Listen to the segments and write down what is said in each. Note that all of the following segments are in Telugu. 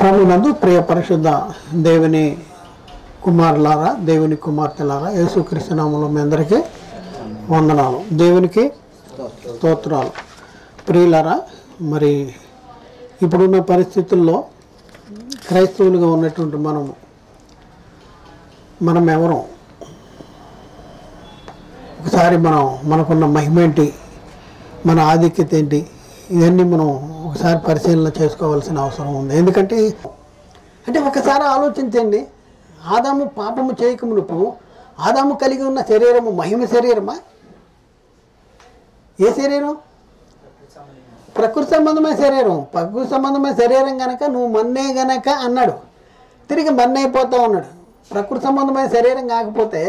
ప్రభునందు ప్రియ పరిశుద్ధ దేవుని కుమారులారా, దేవుని కుమార్తెలారా, యేసుక్రీస్తు నామములో మీ అందరికీ వందనాలు. దేవునికి స్తోత్రాలు. ప్రియులారా, మరి ఇప్పుడున్న పరిస్థితుల్లో క్రైస్తవులుగా ఉన్నటువంటి మనం ఎవరు, ఒకసారి మనకున్న మహిమ ఏంటి, మన ఆధిక్యత ఏంటి, ఇవన్నీ మనం ఒకసారి పరిశీలన చేసుకోవాల్సిన అవసరం ఉంది. ఎందుకంటే ఒకసారి ఆలోచించండి, ఆదాము పాపము చేయకమునుపు ఆదాము కలిగి ఉన్న శరీరము మహిమ శరీరమా? ఏ శరీరం? ప్రకృతి సంబంధమైన శరీరం. ప్రకృతి సంబంధమైన శరీరం కనుక నువ్వు మన్నే గనక అన్నాడు, తిరిగి మన్నైపోతా ఉన్నాడు. ప్రకృతి సంబంధమైన శరీరం కాకపోతే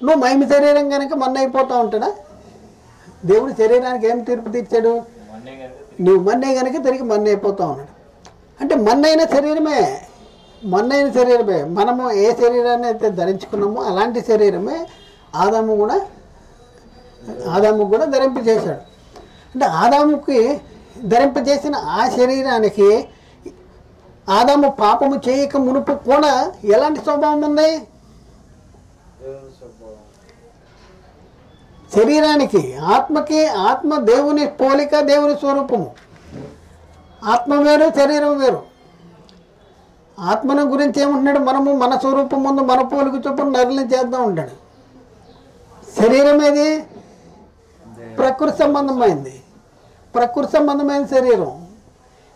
నువ్వు మహిమ శరీరం కనుక మన్నైపోతూ ఉంటాడా? దేవుడు శరీరానికి ఏం తీర్పు తీర్చాడు? నువ్వు మన్నే కనుక తిరిగి మన్నైపోతూ ఉన్నాడు. అంటే మన్నైన శరీరమే, మనము ఏ శరీరాన్ని అయితే ధరించుకున్నామో అలాంటి శరీరమే ఆదాము కూడా ధరింపజేశాడు. అంటే ఆదాముకి ధరింపజేసిన ఆ శరీరానికి ఆదాము పాపము చేయక మునుపు కూడా ఎలాంటి స్వభావం ఉంది? శరీరానికి, ఆత్మకి, ఆత్మ దేవుని పోలిక, దేవుని స్వరూపము. ఆత్మ వేరు, శరీరం వేరు. ఆత్మను గురించి ఏమంటున్నాడు? మనము మన స్వరూపం ముందు మన పోలిక చొప్పున నరులను చేద్దాం ఉంటాడు. శరీరం ఏది? ప్రకృతి సంబంధమైన శరీరం.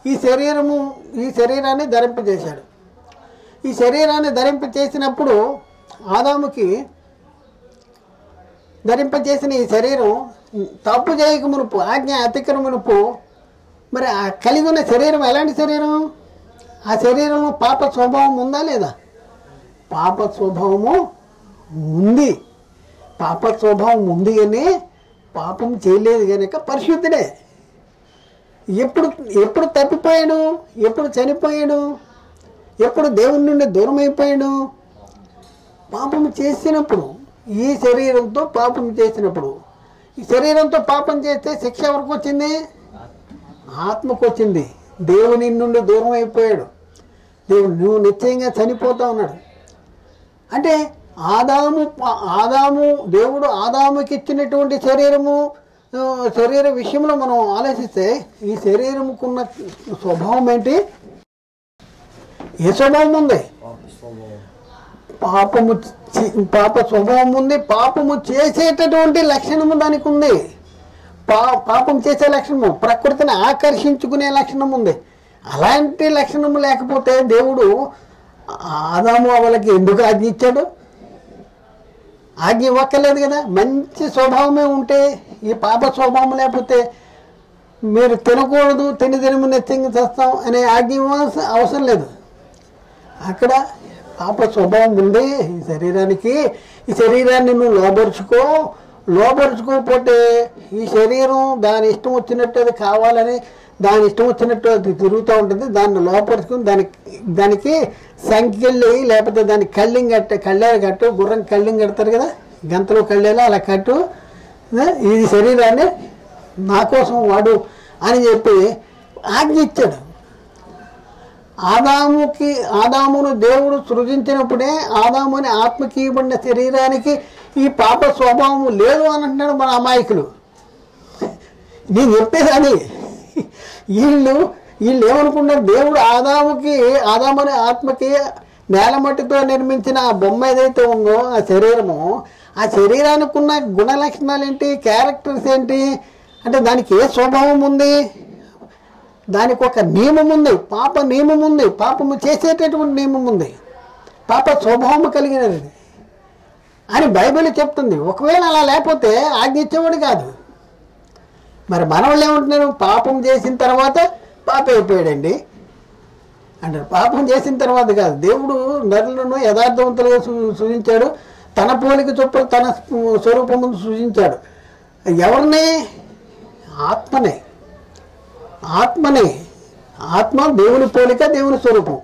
ఈ శరీరాన్ని ధరింపజేశాడు. ఈ శరీరాన్ని ధరింపజేసినప్పుడు ఆదాముకి ధరింపజేసిన ఈ శరీరం తప్పు చేయక మునుపు, ఆజ్ఞ అతిక్రమమునుపు మరి ఆ కలిగి ఉన్న శరీరం ఎలాంటి శరీరం? ఆ శరీరంలో పాప స్వభావం ఉందా లేదా? పాప స్వభావము ఉంది. పాప స్వభావం ఉంది కానీ పాపం చేయలేదు కనుక పరిశుద్ధుడే. ఎప్పుడు తప్పిపోయాడు? ఎప్పుడు చనిపోయాడు? ఎప్పుడు దేవుని నుండి దూరం అయిపోయాడు? పాపం చేసినప్పుడు. ఈ శరీరంతో పాపం చేసినప్పుడు. ఈ శరీరంతో పాపం చేస్తే శిక్ష ఎవరికి వచ్చింది? ఆత్మకు వచ్చింది. దేవుని నుండి దూరం అయిపోయాడు. నువ్వు నిశ్చయంగా చనిపోతా ఉన్నాడు. అంటే దేవుడు ఆదాముకి ఇచ్చినటువంటి శరీర విషయంలో మనం ఆలోచిస్తే ఈ శరీరముకున్న స్వభావం ఏంటి? ఏ స్వభావం ఉంది? పాప స్వభావం ఉంది. పాపము చేసేటటువంటి లక్షణము దానికి ఉంది. పాపం చేసే లక్షణము, ప్రకృతిని ఆకర్షించుకునే లక్షణం ఉంది. అలాంటి లక్షణము లేకపోతే దేవుడు ఆదాము అవ్వలకి ఎందుకు ఆజ్ఞ ఇచ్చాడు? ఆజ్ఞ ఇవ్వక్కర్లేదు కదా. మంచి స్వభావమే ఉంటే, ఈ పాప స్వభావం లేకపోతే మీరు తినకూడదు, తినము నిత్యంగా చేస్తాం అనే ఆజ్ఞ ఇవ్వాల్సిన అవసరం లేదు. అక్కడ పాప స్వభావం ఉంది ఈ శరీరానికి. ఈ శరీరాన్ని నువ్వు లోపరుచుకోకపోతే ఈ శరీరం దాని ఇష్టం వచ్చినట్టు అది కావాలని దాని ఇష్టం వచ్చినట్టు అది తిరుగుతూ ఉంటుంది. దాన్ని లోపరుచుకుని దానికి సంఖ్యలు, లేకపోతే దానికి కళ్ళేరు కట్టు, గుర్రం కళ్ళింగ్ కడతారు కదా, గంతలో కళ్ళేలా అలా కట్టు, ఇది శరీరాన్ని నా కోసం వాడు అని చెప్పి ఆజ్ఞ ఇచ్చాడు. ఆదామును దేవుడు సృజించినప్పుడే ఆదాముని ఆత్మకి ఇవ్వబడిన శరీరానికి ఈ పాప స్వభావం లేదు అని అంటున్నాడు మన అమాయకులు. నేను చెప్పేది అది. వీళ్ళు ఏమనుకుంటారు? దేవుడు ఆదాముని ఆత్మకి నేలమట్టితో నిర్మించిన ఆ బొమ్మ ఏదైతే ఉందో ఆ శరీరము, ఆ శరీరానికి ఉన్న గుణ లక్షణాలు ఏంటి, క్యారెక్టర్స్ ఏంటి అంటే దానికి ఏ స్వభావం ఉంది? దానికి ఒక నియమం ఉంది, పాప నియమం ఉంది, పాపము చేసేటటువంటి నియమం ఉంది, పాప స్వభావము కలిగినది అని బైబిల్ చెప్తుంది. ఒకవేళ అలా లేకపోతే ఆజ్ఞ ఇచ్చేవాడు కాదు. మరి మనవాళ్ళు ఏమంటున్నారు? పాపం చేసిన తర్వాత పాప అయిపోయాడండి అంటారు. పాపం చేసిన తర్వాత కాదు, దేవుడు నరులను యథార్థవంతులుగా సృజించాడు. తన పోలిక చొప్పున తన స్వరూపము సృజించాడు. ఎవరిని? ఆత్మ దేవుని పోలిక, దేవుని స్వరూపం.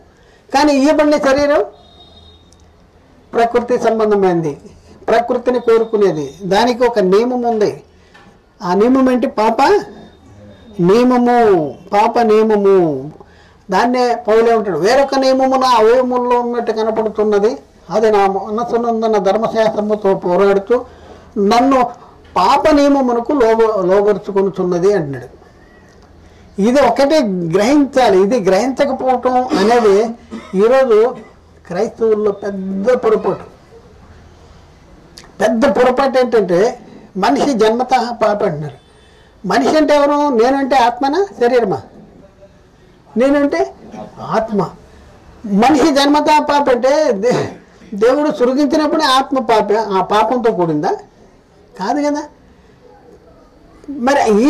కానీ ఇవ్వబడిన శరీరం ప్రకృతి సంబంధమైనది, ప్రకృతిని కోరుకునేది. దానికి ఒక నియమం ఉంది. ఆ నియమం ఏంటి? పాప నియమము. దాన్నే పౌలే ఉంటాడు, వేరొక నియమము నా అవయముల్లో ఉన్నట్టు కనపడుతున్నది, అది నా మనసునందున్న ధర్మశాస్త్రముతో పోరాడుతూ నన్ను పాప నియమమునకు లోబరుచుకొనుచున్నది అంటున్నాడు. ఇది ఒకటి గ్రహించాలి. ఇది గ్రహించకపోవటం అనేది ఈరోజు క్రైస్తవుల్లో పెద్ద పొరపాటు. ఏంటంటే మనిషి జన్మత పాప అంటున్నారు. మనిషి అంటే ఎవరు? నేనంటే ఆత్మనా శరీరమా? నేనంటే ఆత్మ. మనిషి జన్మత పాప అంటే దేవుడు సృజించినప్పుడే ఆత్మ ఆ పాపంతో కూడిందా? కాదు కదా. మరి ఈ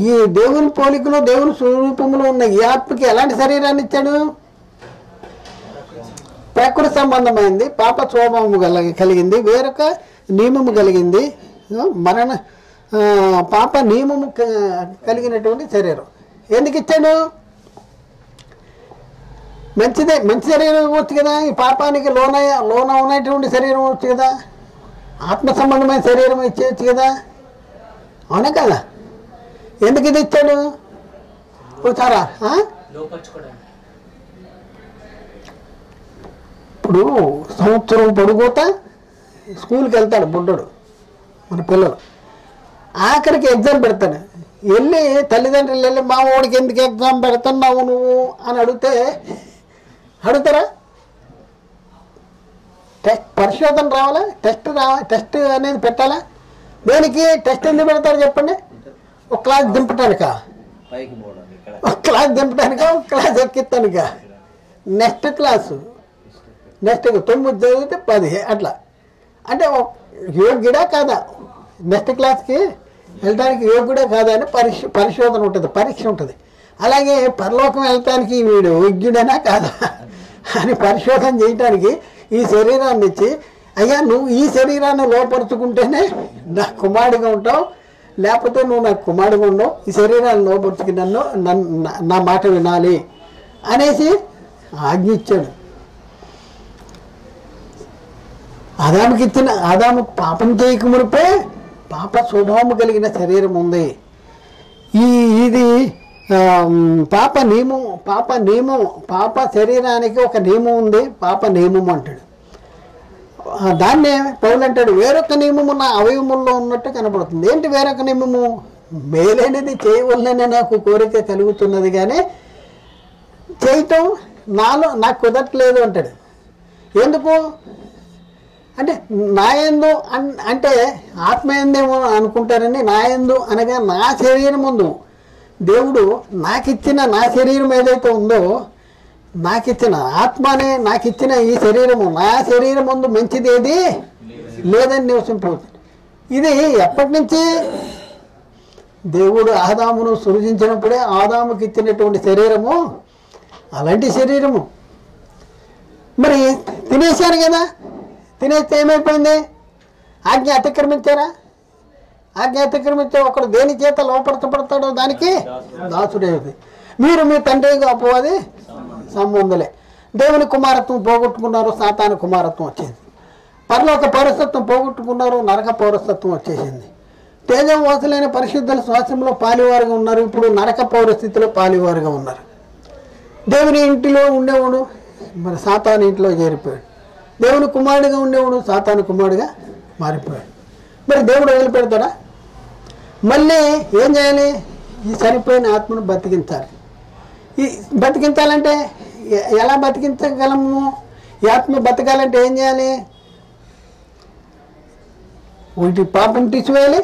ఈ దేవుని పోలికలో దేవుని స్వరూపంలో ఉన్న ఈ ఆత్మకి ఎలాంటి శరీరాన్ని ఇచ్చాడు? ప్రకృతి సంబంధమైంది, పాప స్వభావము కలిగింది, వేరొక నియమము కలిగింది, పాప నియమము కలిగినటువంటి శరీరం. ఎందుకు ఇచ్చాడు? మంచి శరీరం ఇవ్వచ్చు కదా. ఈ పాపానికి లోన ఉన్నటువంటి శరీరం ఇవ్వచ్చు కదా. ఆత్మ సంబంధమైన శరీరం ఇచ్చేయచ్చు కదా. అవునా కదా? ఎందుకు ఇది ఇచ్చాడు? ఒకసారా ఇప్పుడు సంవత్సరం పొడుగుతా స్కూల్కి వెళ్తాడు బుడ్డోడు, మన పిల్లలు. ఆఖరికి ఎగ్జామ్ పెడతాడు. వెళ్ళి తల్లిదండ్రులు వెళ్ళి మా వాడికి ఎందుకు ఎగ్జామ్ పెడుతున్నావు నువ్వు అని అడుగుతారా? పరిశోధన రావాలా? టెస్ట్ అనేది పెట్టాలా? దేనికి టెస్ట్ ఎందుకు పెడతారు చెప్పండి? ఒక క్లాస్ దింపటానిక, ఒక క్లాస్ ఎక్కిస్తానిక, నెక్స్ట్ 9 చదివితే 10 అట్లా. అంటే యోగ్యుడా కాదా? నెక్స్ట్ క్లాస్కి వెళ్ళటానికి యోగ్యుడా కాదా అని పరిశోధన ఉంటుంది, పరీక్ష ఉంటుంది. అలాగే పరలోకం వెళ్ళటానికి వీడు యోగ్యుడైనా కాదా అని పరిశోధన చేయటానికి ఈ శరీరాన్ని ఇచ్చి, అయ్యా నువ్వు ఈ శరీరాన్ని లోపరుచుకుంటేనే నా కుమారుడిగా ఉంటావు, లేకపోతే నువ్వు నాకు కుమారుడిగా ఉండవు. ఈ శరీరాన్ని లోపరుచుకు నా మాట వినాలి అనేసి ఆజ్ఞ ఇచ్చాడు. ఆదాము పాపం చేయక మునిపే పాప స్వభావం కలిగిన శరీరం ఉంది. ఇది పాప నియమం పాప శరీరానికి ఒక నియమం ఉంది, పాప నియమం అంటాడు. దాన్నే పౌలు అంటాడు, వేరొక నియమము నా అవయముల్లో ఉన్నట్టు కనపడుతుంది. ఏంటి వేరొక నియమము? మేలైనది చేయవలనే నాకు కోరిక కలుగుతున్నది, కానీ చేయటం నాకు కుదరట్లేదు అంటాడు. ఎందుకు అంటే నాయందు అంటే ఆత్మ ఏందేమో అనుకుంటారని, నాయందు అనగా నా శరీరం ముందు దేవుడు నాకిచ్చిన నా శరీరం ఏదైతే ఉందో, నాకిచ్చిన ఆత్మనే నాకిచ్చిన ఈ శరీరము, నా శరీరం ముందు మంచిది ఏది లేదని నివసింపవుతుంది. ఇది ఎప్పటి నుంచి? దేవుడు ఆదామును సృజించినప్పుడే ఆదాముకి ఇచ్చినటువంటి శరీరము అలాంటి శరీరము. మరి తినేశారు కదా, తినేస్తే ఏమైపోయింది? ఆజ్ఞ అతిక్రమించారా? ఆజ్ఞ అతిక్రమించే ఒకడు దేని చేత లోపరచబడతాడో దానికి దాసుడేది. మీరు మీ తండ్రిగా అపవాది సంబంధులే. దేవుని కుమారత్వం పోగొట్టుకున్నారు, సాతాను కుమారత్వం వచ్చింది. పరలోక పౌరసత్వం పోగొట్టుకున్నారు, నరక పౌరసత్వం వచ్చేసింది. తేజవాసులైన పరిశుద్ధుల శ్వాసంలో పాలివారుగా ఉన్నారు, ఇప్పుడు నరక పౌరస్థితిలో పాలివారుగా ఉన్నారు. దేవుని ఇంటిలో ఉండేవాడు మరి సాతాను ఇంట్లో చేరిపోయాడు. దేవుని కుమారుడిగా ఉండేవాడు సాతాను కుమారుడిగా మారిపోయాడు. మరి దేవుడు వదిలిపెడతాడా? మళ్ళీ ఏం చేయాలి? ఈ చనిపోయిన ఆత్మను బతికించాలి. ఈ బతికించాలంటే ఎలా బతికించగలము? ఈ ఆత్మ బతకాలంటే ఏం చేయాలి? ఒకటి పాపం తీసివేయాలి.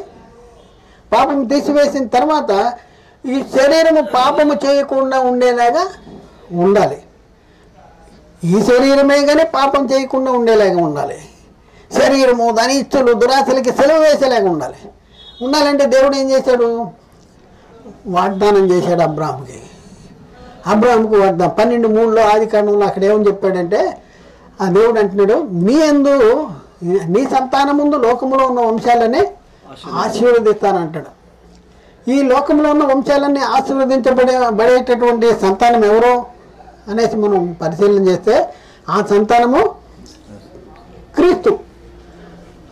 పాపం తీసివేసిన తర్వాత ఈ శరీరము పాపము చేయకుండా ఉండేలాగా ఉండాలి. ఈ శరీరమే కానీ పాపం చేయకుండా ఉండేలాగా ఉండాలి. శరీరము దాని ఇష్టలు దురాశలకి సెలవు వేసేలాగా ఉండాలంటే దేవుడు ఏం చేశాడు? వాగ్దానం చేశాడు అబ్రాహాముకి. వాగ్దానం 12:3 ఆదికాండంలో అక్కడ ఏమని చెప్పాడంటే, ఆ దేవుడు అంటున్నాడు, నీ సంతానం ముందు లోకంలో ఉన్న వంశాలని ఆశీర్వదిస్తానంటాడు. ఈ లోకంలో ఉన్న వంశాలన్నీ ఆశీర్వదించబడేటటువంటి సంతానం ఎవరో అనేసి మనం పరిశీలన చేస్తే ఆ సంతానము క్రీస్తు.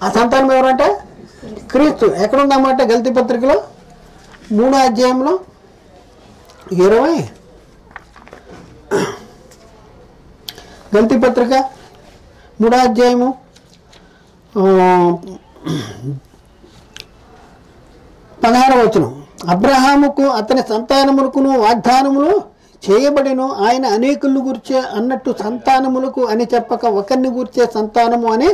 ఆ సంతానం ఎవరంటే క్రీస్తు. ఎక్కడుందన్నమాట? గలతీ పత్రికలో 3వ అధ్యాయంలో గల్తీ పత్రిక 3వ అధ్యాయము 16వ వచనం. అబ్రహాముకు అతని సంతానములకును వాగ్దానములు చేయబడిను, ఆయన అనేకులను గూర్చే అన్నట్టు సంతానములకు అని చెప్పక ఒకరిని గూర్చే సంతానము అని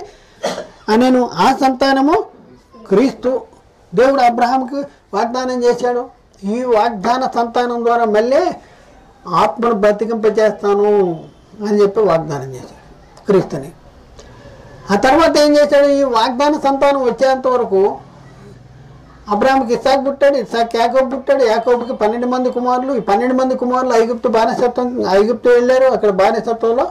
అనెను. ఆ సంతానము క్రీస్తు. దేవుడు అబ్రహాముకి వాగ్దానం చేశాడు, ఈ వాగ్దాన సంతానం ద్వారా మళ్ళీ ఆత్మను బ్రతికింపజేస్తాను అని చెప్పి వాగ్దానం చేశాడు క్రీస్తుని. ఆ తర్వాత ఏం చేశాడు, ఈ వాగ్దాన సంతానం వచ్చేంత వరకు అబ్రాహాముకి ఇస్సాకు పుట్టాడు, ఇస్సాకు యాకోబు పుట్టాడు, యాకోబుకి 12 మంది కుమారులు. ఈ 12 మంది కుమారులు ఐగుప్తు వెళ్ళారు. అక్కడ బానిసత్వంలో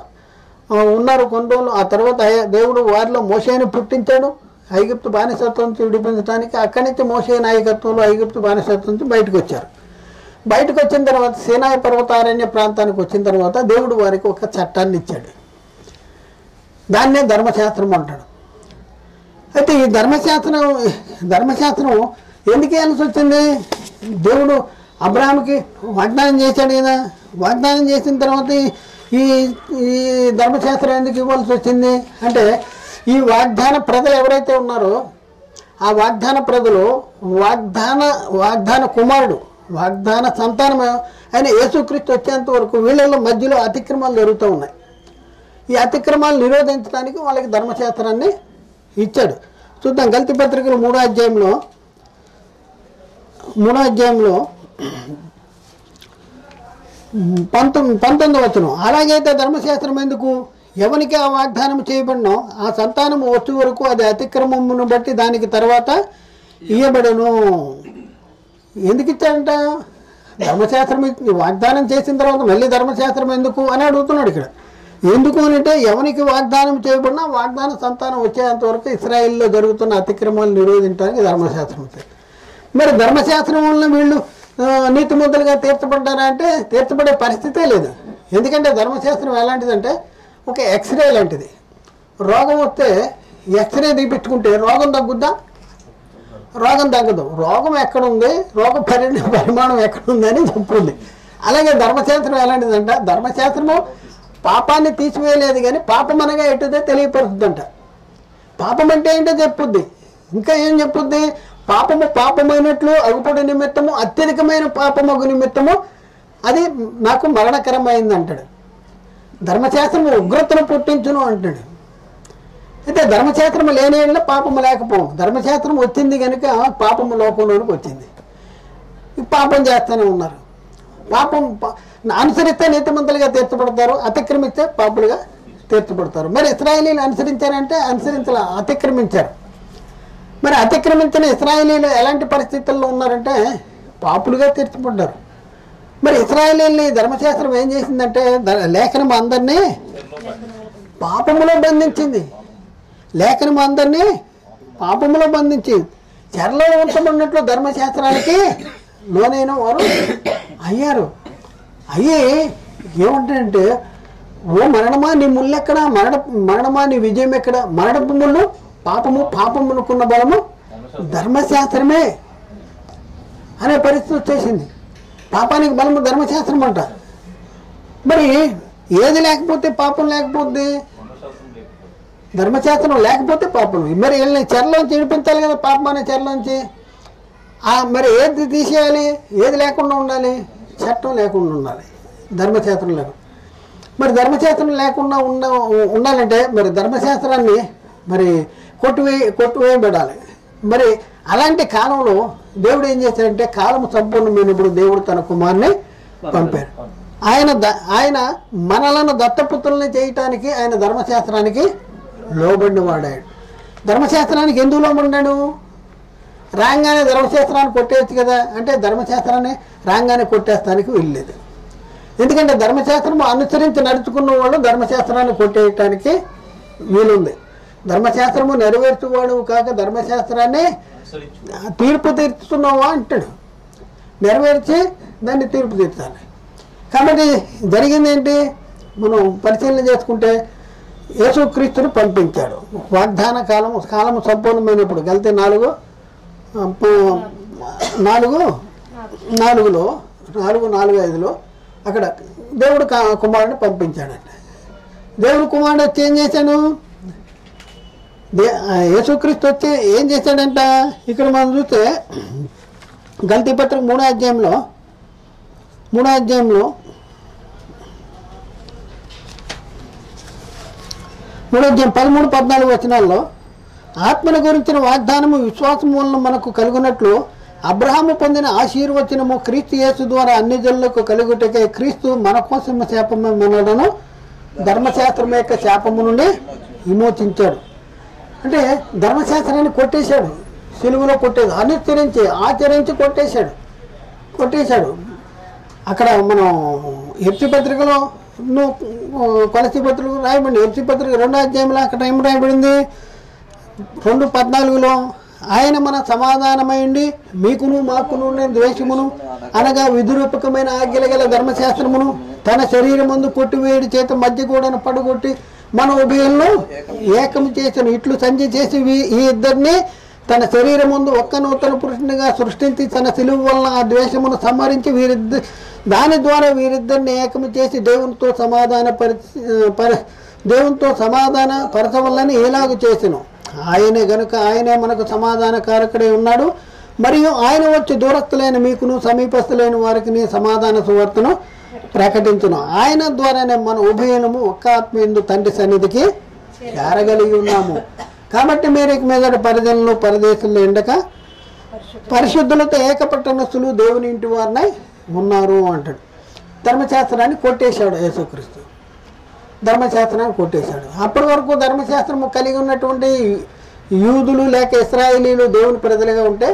ఉన్నారు కొన్ని రోజులు. ఆ తర్వాత దేవుడు వారిలో మోషేని పుట్టించాడు ఐగుప్తు బానిసత్వం నుంచి విడిపించడానికి. అక్కడి నుంచి మోషే నాయకత్వంలో ఐగుప్తు బానిసత్వం నుంచి బయటకు వచ్చారు. బయటకు వచ్చిన తర్వాత సీనాయి పర్వతారణ్య ప్రాంతానికి వచ్చిన తర్వాత దేవుడు వారికి ఒక చట్టాన్ని ఇచ్చాడు. దాన్నే ధర్మశాస్త్రం అంటాడు. అయితే ఈ ధర్మశాస్త్రం ఎందుకు వేయాల్సి వచ్చింది? దేవుడు అబ్రహాముకి వాగ్దానం చేశాడు కదా, వాగ్దానం చేసిన తర్వాత ఈ ధర్మశాస్త్రం ఎందుకు ఇవ్వాల్సి వచ్చింది అంటే, ఈ వాగ్దాన ప్రజలు ఎవరైతే ఉన్నారో ఆ వాగ్దాన ప్రజలు వాగ్దాన కుమారుడు, వాగ్దాన సంతానం అయిన యేసుక్రీస్తు వచ్చేంత వరకు వీళ్ళ మధ్యలో అతిక్రమాలు జరుగుతూ ఉన్నాయి. ఈ అతిక్రమాలు నిరోధించడానికి వాళ్ళకి ధర్మశాస్త్రాన్ని ఇచ్చాడు. చూద్దాం గల్తీ పత్రికలు 3వ అధ్యాయంలో 19వ వచనం. అలాగైతే ధర్మశాస్త్రం ఎందుకు? ఎవరికి ఆ వాగ్దానం చేయబడినో ఆ సంతానం వచ్చే వరకు అది అతిక్రమమును బట్టి దానికి తర్వాత ఇయ్యబడను. ఎందుకు ఇచ్చాడంట? ధర్మశాస్త్రం వాగ్దానం చేసిన తర్వాత మళ్ళీ ధర్మశాస్త్రం ఎందుకు అని అడుగుతున్నాడు ఇక్కడ. ఎందుకు అంటే, ఎవరికి వాగ్దానం చేయబడినా వాగ్దాన సంతానం వచ్చేంత వరకు ఇశ్రాయేల్లో జరుగుతున్న అతిక్రమాలు నిరోధించడానికి ధర్మశాస్త్రం వచ్చాయి. మరి ధర్మశాస్త్రం వల్ల వీళ్ళు నీతిమంతులుగా తీర్చబడ్డారా అంటే తీర్చబడే పరిస్థితే లేదు. ఎందుకంటే ధర్మశాస్త్రం ఎలాంటిదంటే ఒక ఎక్స్రే లాంటిది. రోగం వస్తే ఎక్స్రే తీపించుకుంటే రోగం తగ్గుద్దా? రోగం తగ్గదు. రోగం ఎక్కడుంది, రోగ పరిమాణం ఎక్కడుందని చెప్తుంది. అలాగే ధర్మశాస్త్రం ఎలాంటిదంట, ధర్మశాస్త్రము పాపాన్ని తీసివేయలేదు కానీ పాపం అనగా ఎటుదే తెలియపరుస్తుందంట. పాపం అంటే ఏంటో చెప్పుద్ది. ఇంకా ఏం చెప్పుద్ది? పాపమైనట్లు అగుపడు నిమిత్తము అత్యధికమైన పాపమగు నిమిత్తము అది నాకు మరణకరమైంది అంటాడు. ధర్మశాస్త్రము ఉగ్రతను పుట్టించును అంటాడు. అయితే ధర్మశాస్త్రము లేని ఏళ్ళ పాపము లేకపోవు. ధర్మశాస్త్రం వచ్చింది కనుక పాపము లోకంలోనికి వచ్చింది. పాపం చేస్తూనే ఉన్నారు. పాపం అనుసరిస్తే నీతిమంతులుగా తీర్చబడతారు, అతిక్రమిస్తే పాపులుగా తీర్చబడతారు. మరి ఇశ్రాయేలీలు అనుసరించారంటే అతిక్రమించారు. మరి అతిక్రమించిన ఇశ్రాయేలీలు ఎలాంటి పరిస్థితుల్లో ఉన్నారంటే పాపులుగా తీర్చబడ్డారు. మరి ఇశ్రాయేలీల్ని ధర్మశాస్త్రం ఏం చేసిందంటే లేఖనం అందరినీ పాపములో బంధించింది. లేఖనం అందరినీ పాపములో బంధించి చెరలో ఉంచబడినట్లు ధర్మశాస్త్రానికి లోనైన వారు అయ్యారు. అయ్యి ఏమంటారంటే, ఓ మరణమా నీ ముళ్ళు ఎక్కడ, మరణమా నీ విజయం ఎక్కడ? మరణపు ముళ్ళు పాపమునుకున్న బలము ధర్మశాస్త్రమే అనే పరిస్థితి వచ్చేసింది. పాపానికి బలము ధర్మశాస్త్రం అంట. మరి ఏది లేకపోతే పాపం లేకపోతే? ధర్మశాస్త్రం లేకపోతే పాపం. మరి వీళ్ళని చెరలోంచి విడిపించాలి కదా, పాపం అనే చెరలోంచి. మరి ఏది తీసేయాలి? ఏది లేకుండా ఉండాలి? చట్టం లేకుండా ఉండాలి, ధర్మశాస్త్రం లేకుండా. మరి లేకుండా ఉండాలంటే మరి ధర్మశాస్త్రాన్ని మరి కొట్టువేయబడాలి. మరి అలాంటి కాలంలో దేవుడు ఏం చేశాడంటే, కాలము సంపూర్ణమైనప్పుడు దేవుడు తన కుమారుని పంపాడు. ఆయన మనలను దత్తపుత్రుల్ని చేయటానికి ఆయన ధర్మశాస్త్రానికి లోబడిన వాడాడు. ధర్మశాస్త్రానికి ఎందుకు లోబడినాడు? రాగానే ధర్మశాస్త్రాన్ని కొట్టేయచ్చు కదా అంటే ధర్మశాస్త్రాన్ని రాగానే కొట్టేస్తానికి వెళ్ళలేదు. ఎందుకంటే ధర్మశాస్త్రం అనుసరించి నడుచుకున్న వాళ్ళు ధర్మశాస్త్రాన్ని కొట్టేయటానికి వీలుంది. ధర్మశాస్త్రము నెరవేర్చువాడు కాక ధర్మశాస్త్రాన్ని తీర్పు తీర్చుతున్నావా అంటాడు. నెరవేర్చి దాన్ని తీర్పు తీర్చాలి. కాబట్టి జరిగింది ఏంటి? మనం పరిశీలన చేసుకుంటే యేసుక్రీస్తుని పంపించాడు. వాగ్దాన కాలము సంపూర్ణమైనప్పుడు గల్తీ 4:4-5 అక్కడ దేవుడు కుమారుడిని పంపించాడంట. దేవుని కుమారుడు వచ్చి ఏం చేశాడు? యేసుక్రీస్తు వచ్చి ఏం చేశాడంట? ఇక్కడ మనం చూస్తే గల్తీ పత్రిక 3వ అధ్యాయంలో 13-14 వచనాల్లో ఆత్మను గురించిన వాగ్దానము విశ్వాసం వలన మనకు కలుగునట్లు అబ్రహాము పొందిన ఆశీర్వచనము క్రీస్తు యేసు ద్వారా అన్ని జనులకు కలుగుటకై క్రీస్తు మన కోసం శాపము మనలను ధర్మశాస్త్రం యొక్క శాపము నుండి విమోచించాడు. అంటే ధర్మశాస్త్రాన్ని కొట్టేశాడు, సిలువలో కొట్టేది ఆచరించి కొట్టేశాడు. అక్కడ మనం ఎఫ్సి పత్రికలో కొలసీ పత్రిక రాయబడింది. ఎఫ్సి పత్రిక 2వ అధ్యాయంలో అక్కడ ఏం రాయబడింది? 2:14లో ఆయన మన సమాధానమైండి మీకును మాకును ద్వేషమును అనగా విధురూపకమైన ఆజ్ఞల గల ధర్మశాస్త్రమును తన శరీరమందు కొట్టివేడి చేత మధ్య కూడా పడగొట్టి మన ఉభయంలో ఏకము చేసిన ఇట్లు సంధి చేసి ఈ ఇద్దరిని తన శరీరమందు ఒక్క నూతన పురుషునిగా సృష్టించి తన సిలువ వలన ఆ ద్వేషమును సంహరించి దాని ద్వారా వీరిద్దరిని ఏకము చేసి దేవునితో సమాధాన పరచవలని ఎలాగూ చేసెను. ఆయనే గనుక ఆయనే మనకు సమాధాన కారకుడై ఉన్నాడు. మరియు ఆయన వచ్చి దూరస్తులైన మీకును సమీపస్తులైన వారికి సమాధాన సువార్తను ప్రకటించును. ఆయన ద్వారానే మన ఉభయనము ఒక్క ఆత్మయందు తండ్రి సన్నిధికి చేరగలిగి ఉన్నాము. కాబట్టి మీరు ఇక మీదట పరిజనులు పరదేశంలో ఎండక పరిశుద్ధులతో ఏకపట్టణస్తులు దేవుని ఇంటి వారినై ఉన్నారు అంటాడు. ధర్మశాస్త్రాన్ని కొట్టేశాడు యేసుక్రీస్తు. ధర్మశాస్త్రాన్ని కొట్టేశాడు. అప్పటి వరకు ధర్మశాస్త్రము కలిగి ఉన్నటువంటి యూదులు లేక ఇశ్రాయేలీలు దేవుని ప్రజలుగా ఉంటే,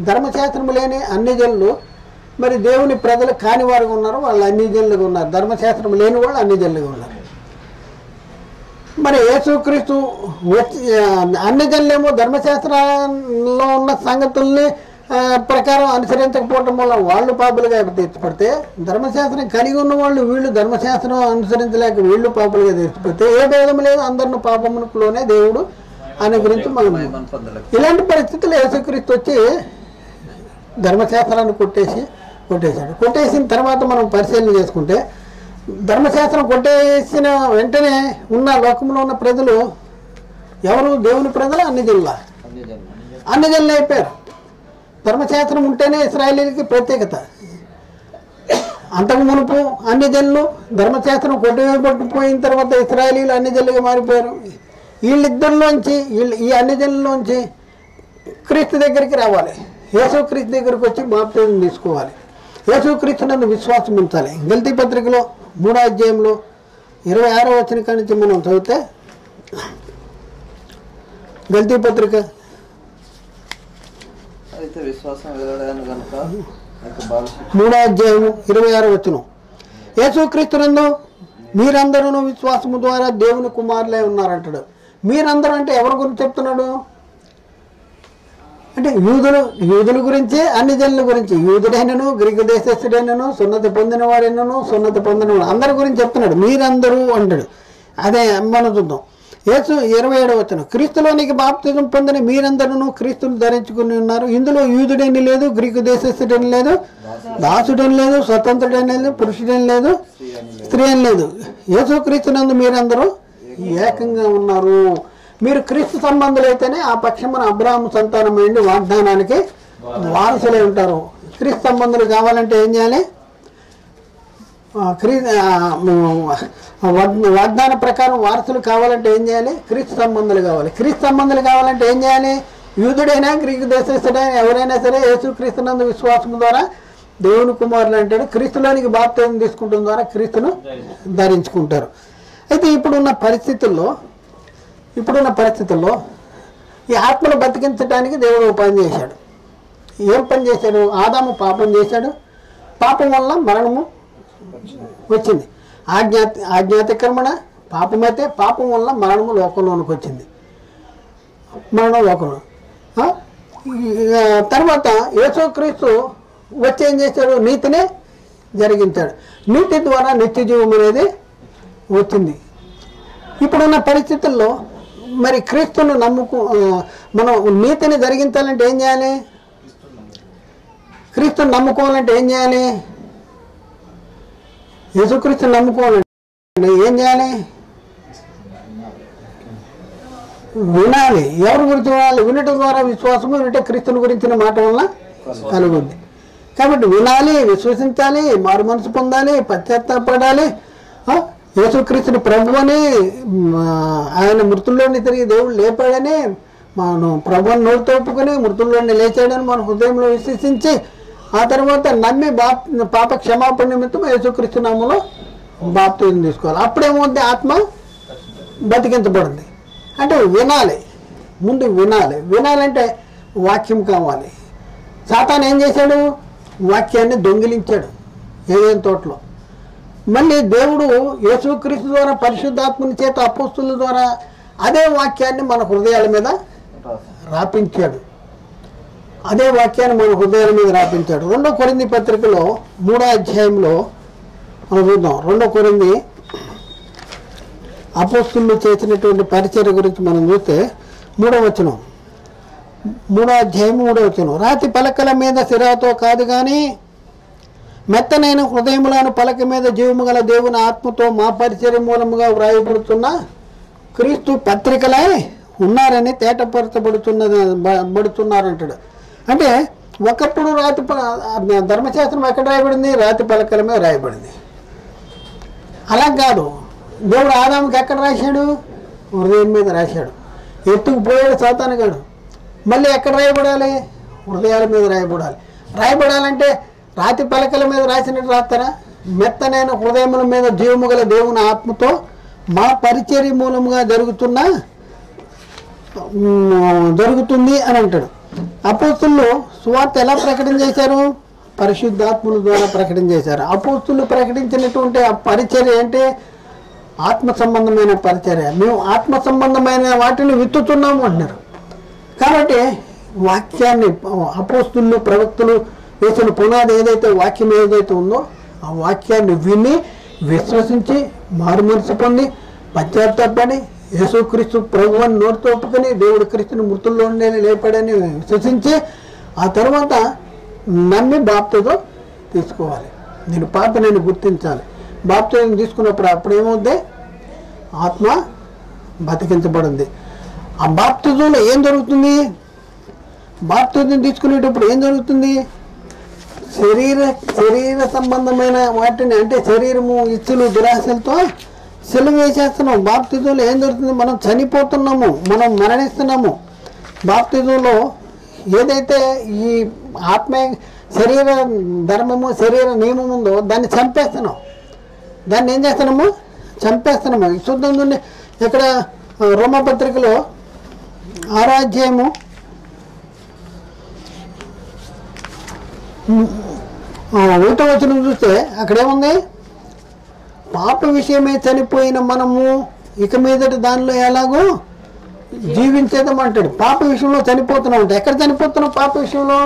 ధర్మశాస్త్రము లేని అన్ని జనులు మరి దేవుని ప్రజలు కాని వారుగా ఉన్నారు. వాళ్ళు అన్ని జనులుగా ఉన్నారు. ధర్మశాస్త్రం లేని వాళ్ళు అన్ని జనులుగా ఉన్నారు. మరి యేసుక్రీస్తు వచ్చి అన్ని జనులేమో ధర్మశాస్త్రంలో ఉన్న సంగతుల్ని ప్రకారం అనుసరించకపోవటం వల్ల వాళ్ళు పాపులుగా తీర్చిపడితే, ధర్మశాస్త్రం కలిగి ఉన్న వాళ్ళు వీళ్ళు ధర్మశాస్త్రం అనుసరించలేక వీళ్ళు పాపులుగా తీర్చిపడితే ఏ భేదం లేదు, అందరిని పాపములోనే దేవుడు అనుగ్రహించి మనం. ఇలాంటి పరిస్థితుల్లో యేసుక్రీస్తు వచ్చి ధర్మశాస్త్రాన్ని కొట్టేసిన తర్వాత మనం పరిశీలన చేసుకుంటే, ధర్మశాస్త్రం కొట్టేసిన వెంటనే ఉన్న లోకంలో ఉన్న ప్రజలు ఎవరు? దేవుని ప్రజలు అన్ని జనులు అయిపోయారు. ధర్మశాస్త్రం ఉంటేనే ఇశ్రాయేలీలకి ప్రత్యేకత. అంతకు మునుపు అన్ని జనులు ధర్మశాస్త్రం కొట్టివేయబడిపోయిన తర్వాత ఇశ్రాయేలీలు అన్ని జనులుగా మారిపోయారు. వీళ్ళిద్దరిలోంచి ఈ అన్ని జనుల్లోంచి క్రీస్తు దగ్గరికి రావాలి. యేసుక్రీస్తు దగ్గరికి వచ్చి బాప్తిజం తీసుకోవాలి. యేసుక్రీస్తునందు విశ్వాసం ఉంచాలి. గల్తీ పత్రికలో 3వ అధ్యాయంలో 26వ వచనం కాడి నుంచి మనం చదివితే, గల్తీ పత్రిక 3వ అధ్యాయం 26వ వచనం, యేసుక్రీస్తునందు మీరందరూ విశ్వాసము ద్వారా దేవుని కుమారులే ఉన్నారంటాడు. మీరందరూ అంటే ఎవరి గురించి చెప్తున్నాడు? అంటే యూదుల గురించి, అన్ని జనుల గురించి. యూదుడైనను గ్రీకు దేశస్థుడైనను సున్నతి పొందినవాడైనను సున్నతి పొందినవాడు అందరి గురించి చెప్తున్నాడు. మీరందరూ అంటాడు. అదే మనం చూద్దాం. యేసు 27వ వచనం, క్రీస్తులోనికి బాప్తిజం పొందిన మీరందరూ క్రీస్తుని ధరించుకుని ఉన్నారు. ఇందులో యూదుడని లేదు, గ్రీకు దేశస్థుడని లేదు, దాసుడని లేదు, స్వతంత్రుడని లేదు, పురుషుడని లేదు, స్త్రీ అని లేదు. యేసుక్రీస్తునందు మీరందరూ ఏకంగా ఉన్నారు. మీరు క్రీస్తు సంబంధులైతేనే ఆ పక్షమున అబ్రాహాము సంతానమైంది వాగ్దానానికి వారసులై ఉంటారు. క్రీస్తు సంబంధులు కావాలంటే ఏం చేయాలి? వాగ్దాన ప్రకారం వారసులు కావాలంటే ఏం చేయాలి? క్రీస్తు సంబంధులు కావాలి. క్రీస్తు సంబంధులు కావాలంటే ఏం చేయాలి? యూదుడైనా గ్రీకు దేశస్థుడైనా ఎవరైనా సరే యేసుక్రీస్తునందు విశ్వాసం ద్వారా దేవుని కుమారులు అంటాడు. క్రీస్తులోనికి బాప్తిజం తీసుకుంటున్న ద్వారా క్రీస్తును ధరించుకుంటారు. అయితే ఇప్పుడున్న పరిస్థితుల్లో ఈ ఆత్మను బతికించడానికి దేవుడు పని చేశాడు. ఏం పని చేశాడు? ఆదాము పాపం చేశాడు. పాపం వల్ల మరణము వచ్చింది. ఆజ్ఞాతిక్రమణ పాపమైతే పాపం వల్ల మరణము లోకంలోనికి వచ్చింది. తర్వాత యేసుక్రీస్తు వచ్చి ఏం చేశాడు? నీతిని జరిగించాడు. నీతి ద్వారా నిత్య జీవం అనేది వచ్చింది. ఇప్పుడున్న పరిస్థితుల్లో మరి క్రీస్తును మనం నీతిని జరిగించాలంటే ఏం చేయాలి? క్రీస్తుని నమ్ముకోవాలంటే ఏం చేయాలి? యేసుక్రీస్తుని నమ్ముకోవాలంటే ఏం చేయాలి? వినాలి. ఎవరి గురించి వినాలి? వినటం ద్వారా విశ్వాసము, వినట క్రీస్తుని గురించిన మాట వల్ల కలుగుద్ది. కాబట్టి వినాలి, విశ్వసించాలి, మారు మనసు పొందాలి, పశ్చాత్తాపడాలి. యేసుక్రీస్తుని ప్రభువని, ఆయన మృతుల్లోని తిరిగి దేవుడు లేపాడని మనం ప్రభువుని నోటితో ఒప్పుకొని మృతుల్లోని లేచాడని మన హృదయంలో విశ్వసించి ఆ తర్వాత నమ్మి పాప క్షమాపణ నిమిత్తం యేసుక్రీస్తు నామములో బాప్తిజం తీసుకోవాలి. అప్పుడేమవుద్ది? ఆత్మ బతికించబడింది. అంటే వినాలి, ముందు వినాలి. వినాలంటే వాక్యం కావాలి. సాతాను ఏం చేశాడు? వాక్యాన్ని దొంగిలించాడు ఏదైనా తోటలో. మళ్ళీ దేవుడు యేసుక్రీస్తు ద్వారా పరిశుద్ధాత్మని చేత అపోస్తుల ద్వారా అదే వాక్యాన్ని మన హృదయాల మీద రాపించాడు. అదే వాక్యాన్ని మన హృదయాల మీద రాపించాడు. 2 కొరింథీ పత్రికలో 3వ అధ్యాయంలో మనం చూద్దాం. 2 కొరింథీ అపోస్తులు చేసినటువంటి పరిచర్య గురించి మనం చూస్తే 3వ వచనం, 3వ అధ్యాయం 3వ వచనం. రాతి పలకల మీద సిరాతో కాదు కానీ మెత్తనైన హృదయములను పలక మీద జీవము గల దేవుని ఆత్మతో మా పరిచర్య మూలముగా వ్రాయబడుతున్న క్రీస్తు పత్రికలై ఉన్నారని తేటపరచబడుతున్నారంటాడు. అంటే ఒకప్పుడు ధర్మశాస్త్రం ఎక్కడ రాయబడింది? రాతి పలకల మీద రాయబడింది. అలా కాదు, దేవుడు ఆదాముకి ఎక్కడ రాశాడు? హృదయం మీద రాశాడు. ఎత్తుకుపోయాడు సాతానుగాడు. మళ్ళీ ఎక్కడ రాయబడాలి? హృదయాల మీద రాయబడాలి. రాయబడాలంటే రాతి పలకల మీద రాసినట్టు రాస్తారా? మెత్తనైన హృదయముల మీద జీవము గల దేవుని ఆత్మతో మా పరిచర్య మూలముగా జరుగుతుంది అని అంటాడు. అపోస్తులు సువార్త ఎలా ప్రకటన చేశారు? పరిశుద్ధాత్ముల ద్వారా ప్రకటన చేశారు. అపోస్తులు ప్రకటించినటువంటి ఆ పరిచర్య అంటే ఆత్మ సంబంధమైన పరిచర్య. మేము ఆత్మ సంబంధమైన వాటిని విత్తుతున్నాము అంటున్నారు. కాబట్టి వాక్యాన్ని అపోస్తులు ప్రవక్తలు వేసిన పునాది ఏదైతే వాక్యం ఏదైతే ఉందో ఆ వాక్యాన్ని విని విశ్వసించి మారు మనసు పొంది పశ్చాత్తాపడి యేసుక్రీస్తు ప్రభువుని నోటితో ఒప్పుకొని దేవుడు క్రీస్తుని మృతుల్లోనే లేపాడని విశ్వసించి ఆ తర్వాత నమ్మి బాప్తిజం తీసుకోవాలి. నేను పాపని గుర్తించాలి. బాప్తిజం తీసుకున్నప్పుడు అప్పుడేమవుద్ది? ఆత్మ బతికించబడింది. ఆ బాప్తిజంలో ఏం జరుగుతుంది? బాప్తిజం తీసుకునేటప్పుడు ఏం జరుగుతుంది? శరీర సంబంధమైన వాటిని అంటే శరీరము, ఇచ్చులు, దురాశలతో సెలవు వేసేస్తున్నాం. బాప్తిజంలో ఏం జరుగుతుంది? మనం చనిపోతున్నాము, మనం మరణిస్తున్నాము. బాప్తిజంలో ఏదైతే ఈ ఆత్మ శరీర ధర్మము, శరీర నియమం ఉందో దాన్ని చంపేస్తున్నాం. దాన్ని ఏం చేస్తున్నాము? చంపేస్తున్నాము. చూద్దాం ఇక్కడ రోమపత్రికలో 6వ అధ్యాయము 1వ వచనం చూస్తే అక్కడేముంది? పాప విషయమే చనిపోయిన మనము ఇక మీదట దానిలో ఎలాగో జీవించేదమంటాడు. పాప విషయంలో చనిపోతున్నాం అంటే ఎక్కడ చనిపోతున్నాం? పాప విషయంలో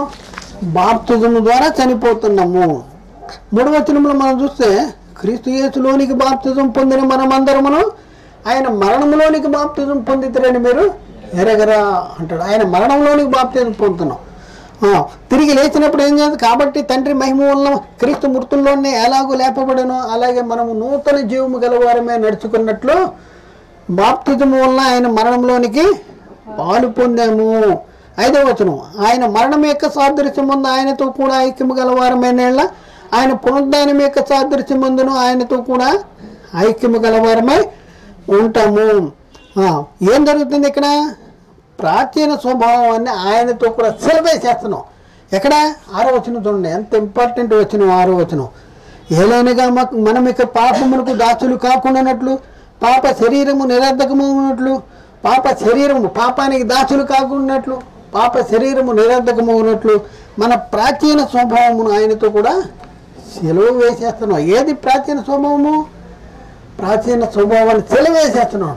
బాప్తిజం ద్వారా చనిపోతున్నాము. 3వ వచనంలో మనం చూస్తే క్రీస్తు యేసులోనికి బాప్తిజం పొందిన మనమందరమును ఆయన మరణంలోనికి బాప్తిజం పొందితరని మీరు ఎరగరా అంటాడు. ఆయన మరణంలోనికి బాప్తిజం పొందుతున్నాం. తిరిగి లేచినప్పుడు ఏం చేయాలి? కాబట్టి తండ్రి మహిమ వలన క్రీస్తు మృతుల్లోనే ఎలాగో లేపబడను అలాగే మనము నూతన జీవము గలవారమే నడుచుకున్నట్లు బాప్తిజము వలన ఆయన మరణంలోనికి పాలు పొందాము. 5వ వచనం, ఆయన మరణం యొక్క సాదృశ్యం ముందు ఆయనతో కూడా ఐక్యము గలవారమైన ఆయన పునరుద్ధానం యొక్క సాదృశ్యం ముందును ఆయనతో కూడా ఐక్యము గలవారమై ఉంటాము. ఏం జరుగుతుంది ఇక్కడ? ప్రాచీన స్వభావాన్ని ఆయనతో కూడా సెలవేసేస్తున్నాం. ఎక్కడ? 6వ వచనం చూడండి, ఎంత ఇంపార్టెంట్ వచనం 6వ వచనం. ఏలైనగా మనం ఇక పాపములకు దాసులు కాకుండానట్లు, పాప శరీరము నిరర్ధకము ఉన్నట్లు, పాప శరీరము పాపానికి దాసులు కాకుండానట్లు, పాప శరీరము నిరర్ధకము ఉన్నట్లు మన ప్రాచీన స్వభావమును ఆయనతో కూడా సెలవు వేసేస్తున్నాం. ఏది ప్రాచీన స్వభావము? ప్రాచీన స్వభావాన్ని సెలవేసేస్తున్నాం.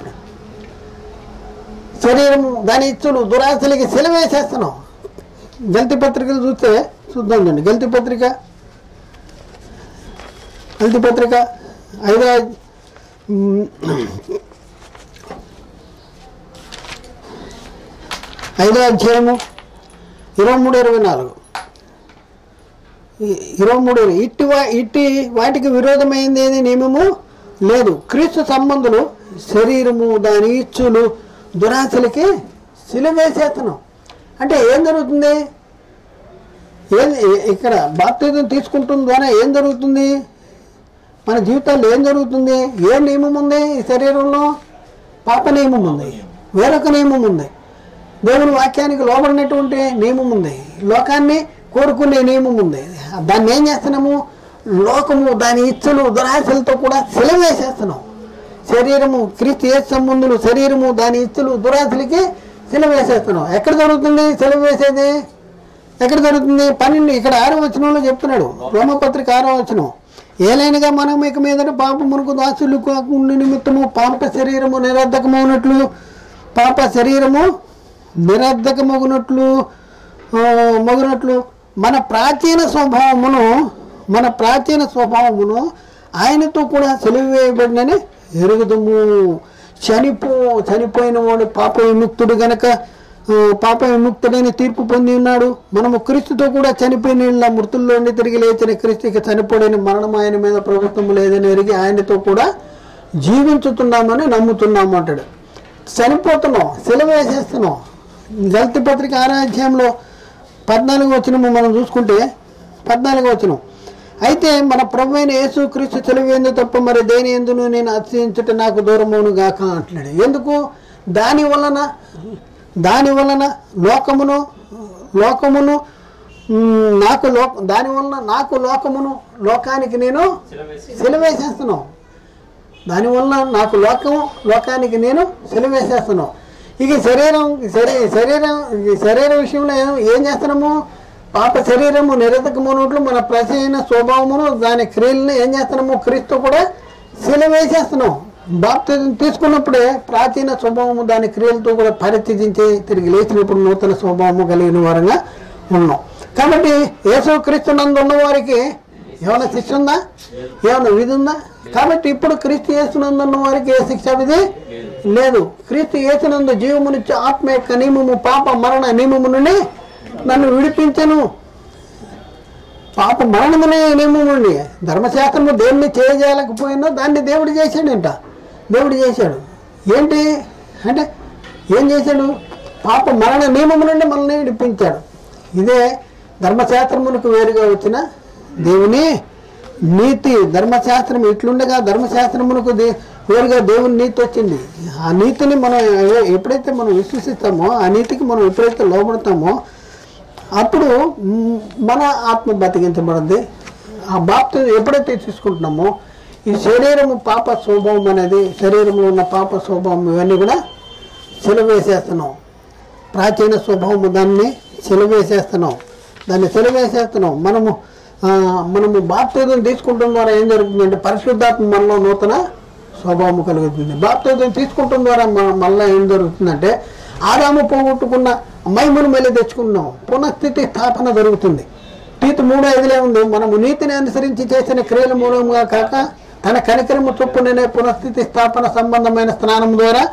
శరీరము, దాని ఇచ్చులు, దురాశలకి సెలవేసేస్తున్నాం. గల్తీ పత్రికలు చూస్తే చూద్దాం. గల్తీ పత్రిక 5వ అధ్యాయము 23-24 ఇట్టి వాటికి విరోధమైంది ఏది నియమము లేదు. క్రీస్తు సంబంధులు శరీరము, దాని ఇచ్చులు, దురాశలకి సిలువేసేస్తున్నాం. అంటే ఏం జరుగుతుంది? ఇక్కడ బాప్తిజం తీసుకుంటున్న ద్వారా ఏం జరుగుతుంది? మన జీవితాల్లో ఏం జరుగుతుంది? ఏ నియమం ఉంది ఈ శరీరంలో? పాప నియమం ఉంది, వేరొక నియమం ఉంది, దేవుని వాక్యానికి లోబడినటువంటి నియమం ఉంది, లోకాన్ని కోరుకునే నియమం ఉంది. దాన్ని ఏం చేస్తున్నాము? లోకము దాని ఇచ్చలు దురాశలతో కూడా సిలువేసేస్తున్నాం. శరీరము క్రీస్తు యేసు సంబంధులు శరీరము దాని ఇచ్చలు దురాశలకి సిలువేసేస్తున్నాం. ఎక్కడ జరుగుతుంది సిలువేసేది? ఎక్కడ జరుగుతుంది? 12 ఇక్కడ 6వ వచనంలో చెప్తున్నాడు, రోమపత్రిక 6వ వచనం. ఏలైనగా మనం ఇక మీదట పాపమునకు దాసులు కాకుండా నిమిత్తము పాప శరీరము నిరర్ధకమవునట్లు మగునట్లు మన ప్రాచీన స్వభావమును ఆయనతో కూడా సిలువ వేయబడినని ఎరుగుదము. చనిపోయిన వాడు పాప విముక్తుడైన తీర్పు పొంది ఉన్నాడు. మనము క్రీస్తుతో కూడా చనిపోయిన మృతుల్లో నుండి తిరిగి లేచిన క్రీస్తుకి చనిపోయిన మరణం ఆయన మీద ప్రభుత్వం లేదని ఎరిగి ఆయనతో కూడా జీవించుతున్నామని నమ్ముతున్నాము అంటాడు. చనిపోతున్నాం, సిలువ వేసేస్తున్నాం. గలతీ పత్రిక 6వ అధ్యాయంలో 14వ వచనము మనం చూసుకుంటే 14వ వచనం, అయితే మన ప్రభువైన యేసు క్రీస్తు సిలువేందు తప్ప మరి దేని ఎందును నేను అతిశయించుట నాకు దూరమును గాక అంటున్నాడు. ఎందుకు? దాని వలన లోకానికి నేను సిలువేసేస్తున్నాను. దానివల్ల నాకు లోకానికి నేను సిలువేసేస్తున్నాను. ఇక శరీర విషయంలో ఏం చేస్తున్నాము? పాప శరీరము నిరర్ధకమున్నట్లు మన ప్రాచీన స్వభావమును దాని క్రియలను ఏం చేస్తున్నాము? క్రీస్తు కూడా సిలువేసేస్తున్నాం. బాప్తిజం తీసుకున్నప్పుడే ప్రాచీన స్వభావము దాని క్రియలతో కూడా పరిత్యజించి తిరిగి లేచినప్పుడు నూతన స్వభావము కలిగిన వారంగా ఉన్నాం. కాబట్టి యేసు క్రీస్తు నందు ఉన్న వారికి ఏమైనా శిక్ష ఉందా? ఏమైనా విధి ఉందా? కాబట్టి ఇప్పుడు క్రీస్తు యేసునందు ఉన్న వారికి ఏ శిక్ష విధి లేదు. క్రీస్తు యేసునందు జీవమునిచ్చే ఆత్మ యొక్క నియమము పాప మరణ నియమము నుండి నన్ను విడిపించను. పాప మరణమునే నియమం నుండి ధర్మశాస్త్రము దేన్ని చేయజేయలేకపోయినా దాన్ని దేవుడు చేశాడంట. దేవుడు చేశాడు. ఏంటి అంటే ఏం చేశాడు? పాప మరణ నియమం నుండి మనల్ని విడిపించాడు. ఇదే ధర్మశాస్త్రమునకు వేరుగా వచ్చిన దేవుని నీతి. ధర్మశాస్త్రం ఇట్లుండగా ధర్మశాస్త్రమునకు వేరుగా దేవుని నీతి వచ్చింది. ఆ నీతిని మనం ఎప్పుడైతే మనం విశ్వసిస్తామో, ఆ నీతికి మనం ఎప్పుడైతే లోబడతామో అప్పుడు మన ఆత్మ బతికించబడింది. ఆ బాప్తిజం ఎప్పుడైతే తీసుకుంటున్నామో ఈ శరీరము పాప స్వభావం అనేది, శరీరంలో ఉన్న పాప స్వభావం ఇవన్నీ కూడా సిలువేసేస్తున్నాం. ప్రాచీన స్వభావము దాన్ని సిలువేసేస్తున్నాం. మనము బాప్తిజం తీసుకుంటున్న ద్వారా ఏం జరుగుతుందంటే పరిశుద్ధాత్మ మనలో నూతన స్వభావం కలుగుతుంది. బాప్తిజం తీసుకుంటున్న ద్వారా మళ్ళీ ఏం జరుగుతుందంటే ఆదాము పోగొట్టుకున్న మహిమను మళ్ళీ తెచ్చుకున్నాం. పునఃస్థితి స్థాపన జరుగుతుంది. తీతు 3:5 ఉంది, మనము నీతిని అనుసరించి చేసిన క్రియల మూలంగా కాక తన కనికరము చొప్పుననే పునఃస్థితి స్థాపన సంబంధమైన స్నానం ద్వారా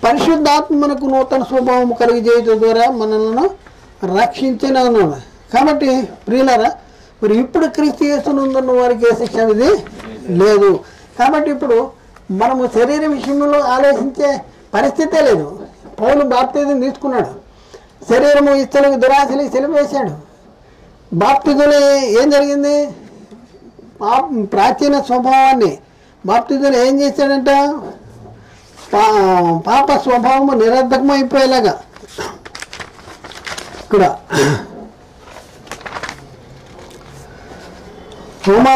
పరిశుద్ధాత్మకు నూతన స్వభావం కలిగజేయడం ద్వారా మనల్ని రక్షించినాను. కాబట్టి ప్రియులారా, మరి ఇప్పుడు క్రీస్తు యేసునందున్న వారికి ఏ శిక్ష విధి లేదు. కాబట్టి ఇప్పుడు మనము శరీర విషయంలో ఆలోచించే పరిస్థితే లేదు. పౌలు బాప్తిజం తీసుకున్నాడు, శరీరము ఇష్టలకు దురాశలకు సిలువేశాడు. బాప్తిజంలో ఏం జరిగింది? ప్రాచీన స్వభావాన్ని బాప్తిజంలో ఏం చేశాడంట? పాప స్వభావము నిరర్ధకమైపోయేలాగా. ఇక్కడ రోమా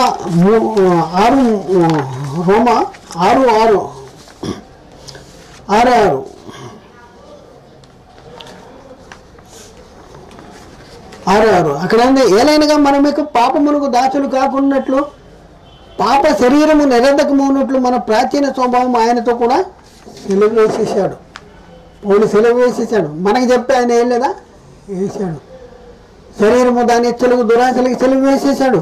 6:6 అక్కడ ఉంది, ఏలైనగా మనం మీకు పాపమునకు దాసులు కాకున్నట్లు పాప శరీరము నిరర్ధకమున్నట్లు మన ప్రాచీన స్వభావం ఆయనతో కూడా సిలువ వేసేసాడు. పౌలు సిలువ వేసేసాడు. మనకి చెప్పి ఆయన ఏం లేదా వేసాడు. శరీరము దాని ఇచ్చలకు దురాశలకి సిలువ వేసేసాడు.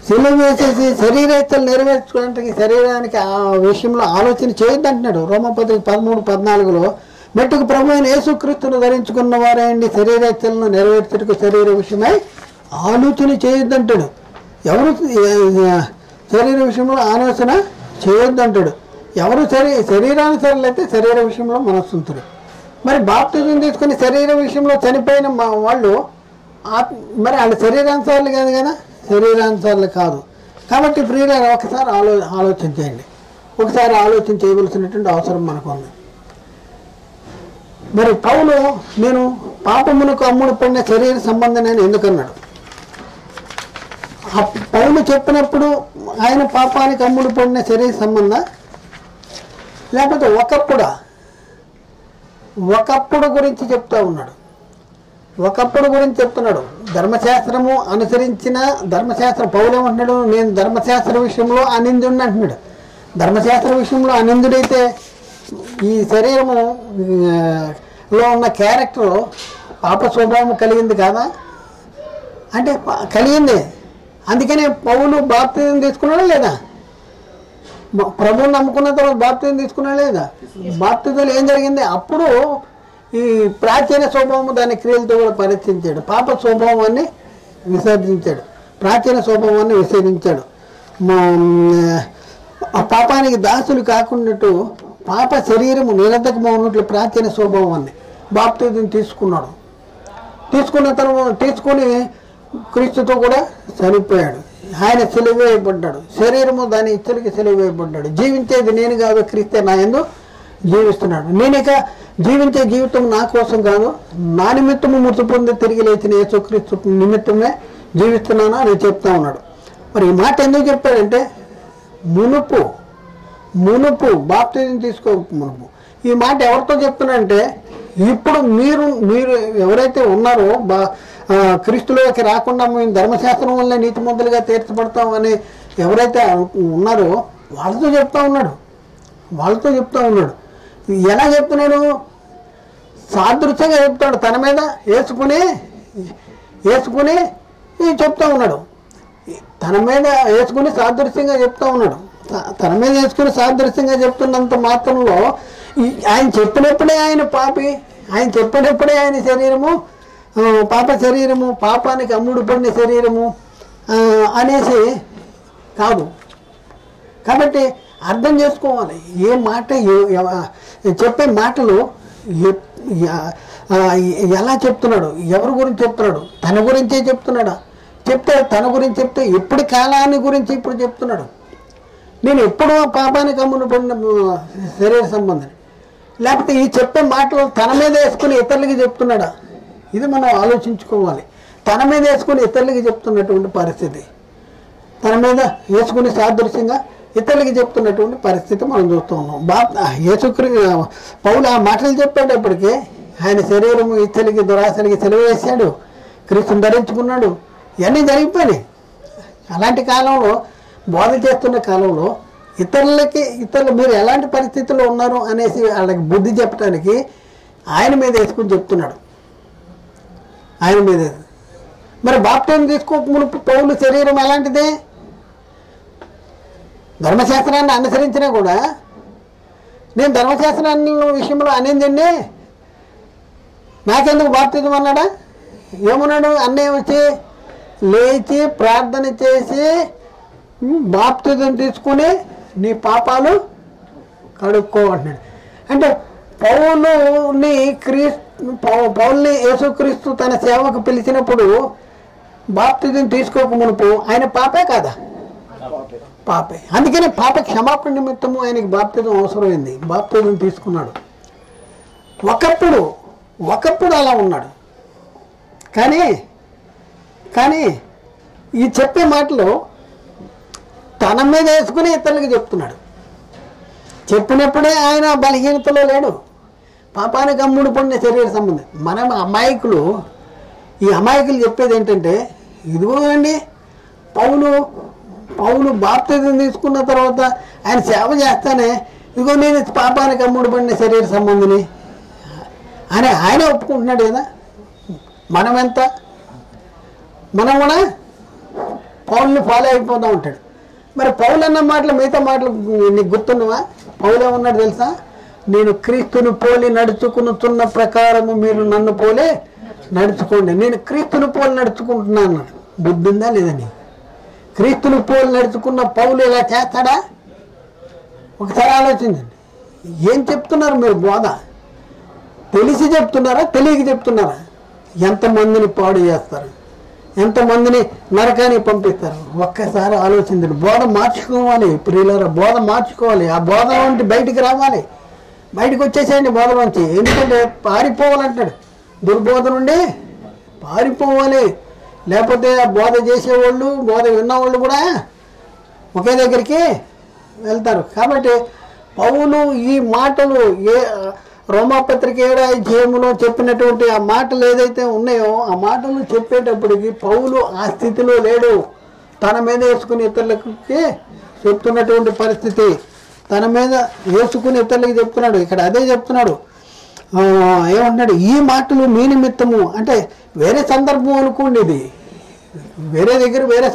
సిలువ వేసేసి శరీరేచ్చలు నెరవేర్చుకోవడానికి శరీరానికి ఆ విషయంలో ఆలోచన చేయొద్దంటున్నాడు. రోమపత్రిక 13:14 మెట్టుకు ప్రభు అయిన యేసుక్రీస్తును ధరించుకున్న వారైండి శరీరేచ్చలను నెరవేర్చుటకు శరీర విషయమై ఆలోచన చేయొద్దంటాడు. ఎవరు శరీర విషయంలో ఆలోచన చేయొద్దంటాడు. ఎవరు శరీరానుసరులు అయితే శరీర విషయంలో మనస్సుంతుడు. మరి బాప్తిజం తీసుకుని శరీరం విషయంలో చనిపోయిన వాళ్ళు మరి వాళ్ళ శరీరానుసార్లు కాదు కదా, శరీరానుసార్లు కాదు. కాబట్టి ప్రియులారా ఒకసారి ఆలోచన చేయండి, ఒకసారి ఆలోచన చేయవలసినటువంటి అవసరం మనకు ఉంది. మరి పౌలు నేను పాపమునకు అమ్ముడు పడిన శరీర సంబంధం అని ఎందుకన్నాడు? పౌలు చెప్పినప్పుడు ఆయన పాపానికి అమ్ముడు పడిన శరీర సంబంధం, లేకపోతే ఒకప్పుడు గురించి చెప్తూ ఉన్నాడు, ఒకప్పుడు గురించి చెప్తున్నాడు. ధర్మశాస్త్రము అనుసరించిన ధర్మశాస్త్రం పౌలు ఏమంటున్నాడు? నేను ధర్మశాస్త్ర విషయంలో అనిందుడిని అంటున్నాడు. ధర్మశాస్త్ర విషయంలో అనిందుడైతే ఈ శరీరము లో ఉన్న క్యారెక్టర్ పాప స్వభావం కలిగింది కాదా అంటే కలిగింది. అందుకనే పౌలు బాప్తిజం తీసుకున్నాడా లేదా? ప్రభువుని నమ్ముకున్న తర్వాత బాప్తిజం తీసుకున్నాడా లేదా? బాప్తిజంలో ఏం జరిగింది? అప్పుడు ఈ ప్రాచీన స్వభావము దాని క్రియలతో కూడా పరిచయించాడు, పాప స్వభావాన్ని విసర్జించాడు, ప్రాచీన స్వభావాన్ని విసర్జించాడు. ఆ పాపానికి దాసులు కాకుండా పాప శరీరము నిరర్ధకమవునట్లు ప్రాచీన స్వభావాన్ని బాప్తిజం తీసుకున్నాడు. తీసుకున్న తర్వాత తీసుకొని క్రీస్తుతో కూడా చనిపోయాడు. ఆయన సిలువేయబడ్డాడు, శరీరము దాని ఇచ్చలకి సిలువేయబడ్డాడు. జీవించేది నేను కాదు, క్రీస్తే నా యందు జీవిస్తున్నాడు. నేను ఇక జీవించే జీవితం నా కోసం కాదు, నా నిమిత్తము మృతి పొంది తిరిగి లేచిన యేసుక్రీస్తు నిమిత్తమే జీవిస్తున్నాను అని చెప్తా ఉన్నాడు. మరి ఈ మాట ఎందుకు చెప్పాడంటే మునుపు బాప్తిజం తీసుకో మునుపు. ఈ మాట ఎవరితో చెప్తున్నాడంటే ఇప్పుడు మీరు ఎవరైతే ఉన్నారో క్రీస్తులోకి రాకుండా మేము ధర్మశాస్త్రం వల్ల నీతిమంతులుగా తీర్చబడతామని ఎవరైతే ఉన్నారో వాళ్ళతో చెప్తా ఉన్నాడు. ఎలా చెప్తున్నాడు? సాదృశ్యంగా చెప్తాడు. తన మీద వేసుకుని చెప్తా ఉన్నాడు. తన మీద వేసుకుని సాదృశ్యంగా చెప్తా ఉన్నాడు. తన మీద వేసుకుని సాదృశ్యంగా చెప్తున్నంత మాత్రంలో ఆయన చెప్పినప్పుడే ఆయన పాపి, ఆయన చెప్పినప్పుడే ఆయన శరీరము పాప శరీరము, పాపానికి అమ్ముడు పడిన శరీరము అనేసి కాదు. కాబట్టి అర్థం చేసుకోవాలి ఏ మాట చెప్పే మాటలు ఎలా చెప్తున్నాడు, ఎవరి గురించి చెప్తున్నాడు, తన గురించే చెప్తున్నాడా? తన గురించి చెప్తే ఎప్పుడు కాలాన్ని గురించి ఇప్పుడు చెప్తున్నాడు. నేను ఎప్పుడూ పాపానికి అమ్ముడు పడిన శరీర సంబంధం, లేకపోతే ఈ చెప్పే మాటలు తన మీద వేసుకుని ఇతరులకి చెప్తున్నాడా? ఇది మనం ఆలోచించుకోవాలి. తన మీద వేసుకుని ఇతరులకి చెప్తున్నటువంటి పరిస్థితి, తన మీద వేసుకుని సాదృశ్యంగా ఇతరులకి చెప్తున్నటువంటి పరిస్థితి మనం చూస్తూ ఉన్నాం. పౌలు ఆ మాటలు చెప్పేటప్పటికీ ఆయన శరీరము ఇతరులకి దురాశలకి సెలవేశాడు, క్రీస్తుని ధరించుకున్నాడు, ఇవన్నీ జరిగిపోయినాయి. అలాంటి కాలంలో బోధ చేస్తున్న కాలంలో ఇతరులు మీరు ఎలాంటి పరిస్థితుల్లో ఉన్నారు అనేసి వాళ్ళకి బుద్ధి చెప్పడానికి ఆయన మీద వేసుకుని చెప్తున్నాడు. ఆయన మీద మరి బాప్తిజం తీసుకోక మునుపు పౌలు శరీరం ఎలాంటిదే? ధర్మశాస్త్రాన్ని అనుసరించినా కూడా నేను ధర్మశాస్త్రాన్ని విషయంలో అనేందండి నాకెందుకు బాప్తిజం అన్నాడా? ఏమన్నాడు? అన్నయ్య వచ్చి లేచి ప్రార్థన చేసి బాప్తిజం తీసుకుని నీ పాపాలు కడుక్కో అంటున్నాడు. అంటే పౌలుని యేసుక్రీస్తు తన సేవకు పిలిచినప్పుడు బాప్తిజం తీసుకోక మునుపు ఆయన పాపే కాదా? పాపే. అందుకని పాప క్షమాపణ నిమిత్తము ఆయనకి బాప్తిజం అవసరమైంది, బాప్తిజం తీసుకున్నాడు. ఒకప్పుడు అలా ఉన్నాడు. కానీ ఈ చెప్పే మాటలు తన మీద వేసుకుని ఇతరులకి చెప్తున్నాడు. చెప్పినప్పుడే ఆయన బలహీనతలో లేడు, పాపానికి అమ్ముడు పడిన శరీర సంబంధం. మనం ఈ అమాయకులు చెప్పేది ఏంటంటే ఇదిగో అండి పౌలు బాప్తిజం తీసుకున్న తర్వాత ఆయన సేవ చేస్తానే ఇదిగో నేను పాపానికి అమ్ముడు పడిన శరీర సంబంధిని అని ఆయన ఒప్పుకుంటున్నాడు కదా. మనం కూడా పౌల్ని ఫాలో అయిపోతూ ఉంటాడు. మరి పౌలు అన్న మాటలు మిగతా మాటలు నీకు గుర్తున్నవా? పౌలు ఏమన్నాడు తెలుసా? నేను క్రీస్తుని పోలి నడుచుకున్న ప్రకారము మీరు నన్ను పోలే నడుచుకోండి. నేను క్రీస్తుని పోలి నడుచుకుంటున్నాను అన్నాడు. బుద్ధి ఉందా లేదని? క్రీస్తుని పోలి నడుచుకున్న పౌలు ఇలా చేస్తాడా? ఒకసారి ఆలోచించండి. ఏం చెప్తున్నారు మీరు బోధ? తెలిసి చెప్తున్నారా, తెలియక చెప్తున్నారా? ఎంతమందిని పాడు చేస్తారు, ఎంతమందిని నరకానికి పంపిస్తారు. ఒక్కసారి ఆలోచించండి. బోధ మార్చుకోవాలి ప్రియులారా, బోధ మార్చుకోవాలి. ఆ బోధ నుండి బయటికి రావాలి, బయటకు వచ్చేసేయండి బోధలోంచి. ఎందుకంటే పారిపోవాలంటాడు, దుర్బోధ నుండి పారిపోవాలి. లేకపోతే ఆ బోధ చేసేవాళ్ళు, బోధ విన్నవాళ్ళు కూడా ఒకే దగ్గరికి వెళ్తారు. కాబట్టి పౌలు ఈ మాటలు రోమాపత్రిక 7వ అధ్యాయంలో చెప్పినటువంటి ఆ మాటలు ఏదైతే ఉన్నాయో ఆ మాటలు చెప్పేటప్పటికి పౌలు ఆ స్థితిలో లేడు. తన మీద వేసుకుని ఇతరులకి చెప్తున్నటువంటి పరిస్థితి, తన మీద వేసుకుని ఇతరులకి చెప్తున్నాడు. ఇక్కడ అదే చెప్తున్నాడు. ఏమంటున్నాడు? ఈ మాటలు మీ నిమిత్తము అంటే వేరే సందర్భం అనుకోండి, ఇది వేరే దగ్గర వేరే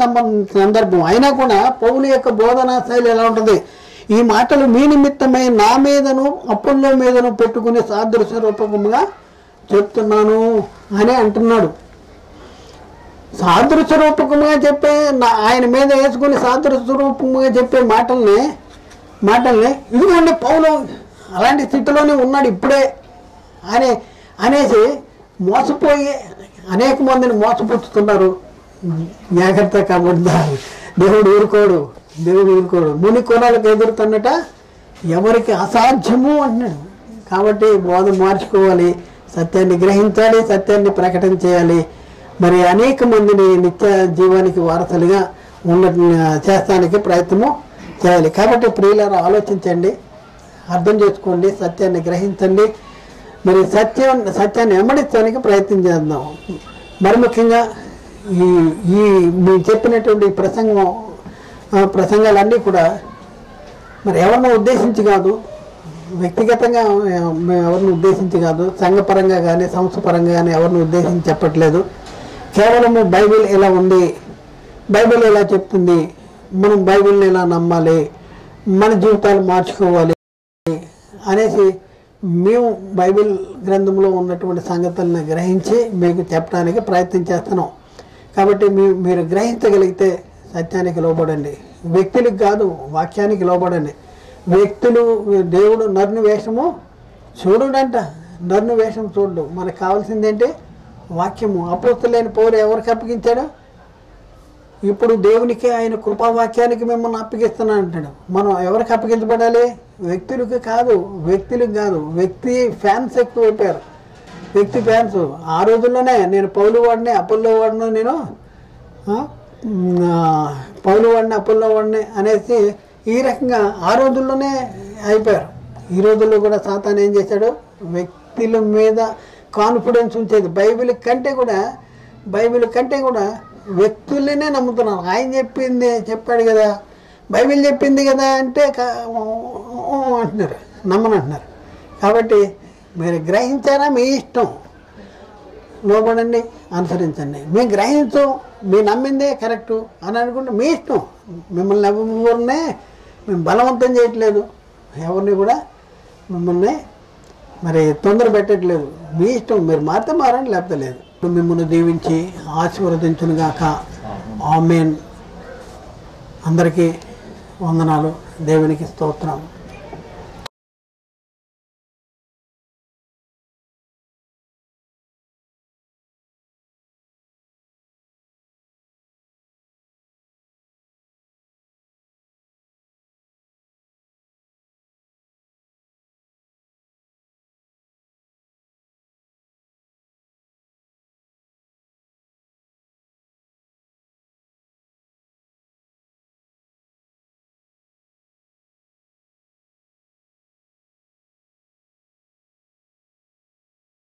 సందర్భం అయినా కూడా పౌలు యొక్క బోధనా శైలి ఎలా ఉంటుంది? ఈ మాటలు మీ నిమిత్తమై నా మీదను అప్పుల్లో మీదను పెట్టుకుని సాదృశ్య రూపకంగా చెప్తున్నాను అని అంటున్నాడు. సాదృశ్య రూపకంగా చెప్పే ఆయన మీద వేసుకుని సాదృశ్య రూపకంగా చెప్పే మాటల్ని ఇదిగోండి పౌలు అలాంటి స్థితిలోనే ఉన్నాడు ఇప్పుడే అనేసి మోసపోయి అనేక మందిని మోసపుచ్చుతున్నారు. జాగ్రత్త కాబట్టి దేవుడు ఊరుకోడు. ముని కొనాలకు ఎదురుతున్నట ఎవరికి అసాధ్యము అంటున్నాడు. కాబట్టి బోధ మార్చుకోవాలి, సత్యాన్ని గ్రహించాలి, సత్యాన్ని ప్రకటన చేయాలి. మరి అనేక మందిని నిత్య జీవానికి వారసులుగా చేస్తానికి ప్రయత్నము చేయాలి. కాబట్టి ప్రియులారా ఆలోచించండి, అర్థం చేసుకోండి, సత్యాన్ని గ్రహించండి. మరి సత్యాన్ని వెంబడించడానికి ప్రయత్నం చేద్దాం. మరి ముఖ్యంగా ఈ మీరు చెప్పినటువంటి ప్రసంగాలన్నీ కూడా మరి ఎవరిని ఉద్దేశించి కాదు, వ్యక్తిగతంగా ఎవరిని ఉద్దేశించి కాదు, సంఘపరంగా కానీ సంస్థపరంగా కానీ ఎవరిని ఉద్దేశించి చెప్పట్లేదు. కేవలము బైబిల్ ఎలా ఉంది, బైబిల్ ఎలా చెప్తుంది, మనం బైబిల్ని ఎలా నమ్మాలి, మన జీవితాలు మార్చుకోవాలి అనేసి మేము బైబిల్ గ్రంథంలో ఉన్నటువంటి సంగతులను గ్రహించి మీకు చెప్పడానికి ప్రయత్నం చేస్తున్నాం. కాబట్టి మీరు గ్రహించగలిగితే సత్యానికి లోబడండి, వ్యక్తులకు కాదు వాక్యానికి లోబడండి. వ్యక్తులు దేవుడు నరుని వేషము చూడుడంట, నరుని వేషం చూడు. మనకు కావాల్సిందేంటి? వాక్యము. అపోస్తలులైన పౌలు ఎవరికి అప్పగించాడు? ఇప్పుడు దేవునికి, ఆయన కృపావాక్యానికి మిమ్మల్ని అప్పగిస్తున్నాను అంటాడు. మనం ఎవరికి అప్పగించబడాలి? వ్యక్తులకు కాదు. వ్యక్తి ఫ్యాన్స్ ఎక్కువైపోయారు, వ్యక్తి ఫ్యాన్స్. ఆ రోజుల్లోనే నేను పౌలు వాడిని, అపోల్లో వాడిని, నేను పౌలు వాడిని, అపోల్లో వాడిని అనేసి ఈ రకంగా ఆ రోజుల్లోనే అయిపోయారు. ఈ రోజుల్లో కూడా సాతాను ఏం చేశాడు? వ్యక్తుల మీద కాన్ఫిడెన్స్ ఉంచేది. బైబిల్ కంటే కూడా వ్యక్తులనే నమ్ముతున్నారు. ఆయన చెప్పాడు కదా, బైబిల్ చెప్పింది కదా అంటే అంటున్నారు, నమ్మనంటున్నారు. కాబట్టి మీరు గ్రహించారా? మీ ఇష్టం, లోబడండి, అనుసరించండి. మేము గ్రహించం, మీ నమ్మిందే కరెక్టు అని అనుకుంటే మీ ఇష్టం. మిమ్మల్ని ఎవరినే మేము బలవంతం చేయట్లేదు, ఎవరిని కూడా మిమ్మల్ని మరి తొందర పెట్టట్లేదు. మీ ఇష్టం, మీరు మారితే మారండి, లేకపోతే లేదు. మిమ్మల్ని దీవించి ఆశీర్వదించునుగాక. ఆమేన్. అందరికీ వందనాలు, దేవునికి స్తోత్రం.